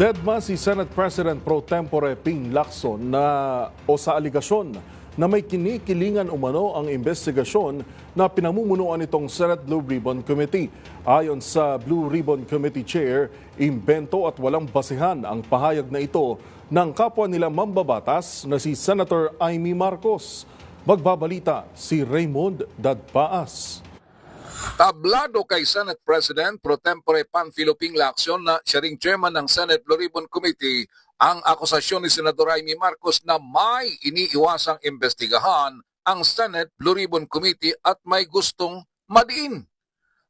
Deadma si Senate President Pro Tempore Ping Lacson sa aligasyon na may kinikilingan umano ang investigasyon na pinamumunuan nitong Senate Blue Ribbon Committee. Ayon sa Blue Ribbon Committee Chair, imbento at walang basihan ang pahayag na ito ng kapwa nila mambabatas na si Senator Amy Marcos. Magbabalita si Raymond Dadpaas. Tablado kay Senate President Pro Tempore Panfilo Ping Lacson na siya ring chairman ng Senate Blue Ribbon Committee ang akusasyon ni Senador Amy Marcos na may iniiwasang investigahan ang Senate Blue Ribbon Committee at may gustong madiin.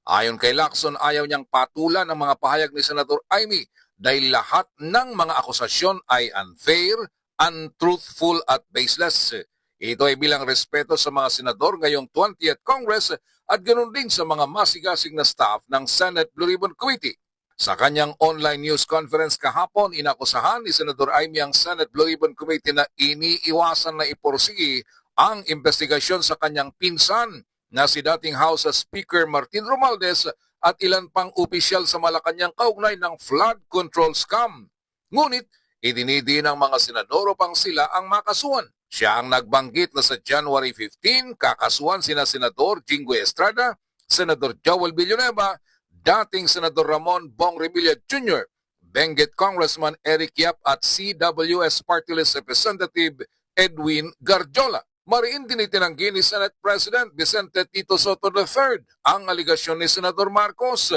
Ayon kay Lacson, ayaw niyang patulan ang mga pahayag ni Senador Amy dahil lahat ng mga akusasyon ay unfair, untruthful at baseless. Ito ay bilang respeto sa mga senador ngayong 20th Congress at ganoon din sa mga masigasig na staff ng Senate Blue Ribbon Committee. Sa kanyang online news conference kahapon, inakusahan ni Senador Amy ang Senate Blue Ribbon Committee na iniiwasan na iporsigi ang investigasyon sa kanyang pinsan na si dating House Speaker Martin Romualdez at ilan pang opisyal sa Malacanang kaugnay ng flood control scam. Ngunit, idinidi ng mga senador upang sila ang makasuhan. Siya ang nagbanggit na sa January 15, kakasuhan sina Senador Jinggoy Estrada, Senador Joel Villanueva, dating Senador Ramon Bong Revilla Jr., Benguet Congressman Eric Yap at CWS Party List Representative Edwin Garjola. Mariin din itinanggi ni Senate President Vicente Tito Soto III ang aligasyon ni Senador Marcos.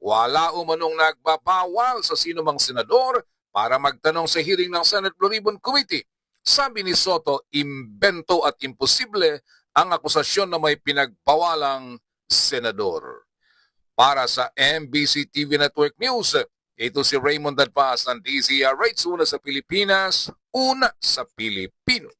Wala umanong nagbabawal sa sinumang senador para magtanong sa hearing ng Senate Blue Ribbon Committee. Sabi ni Soto, imbento at imposible ang akusasyon na may pinagbawalang senador. Para sa MBC TV Network News, ito si Raymond Dadpaas ng DZRH, una sa Pilipinas, una sa Pilipino.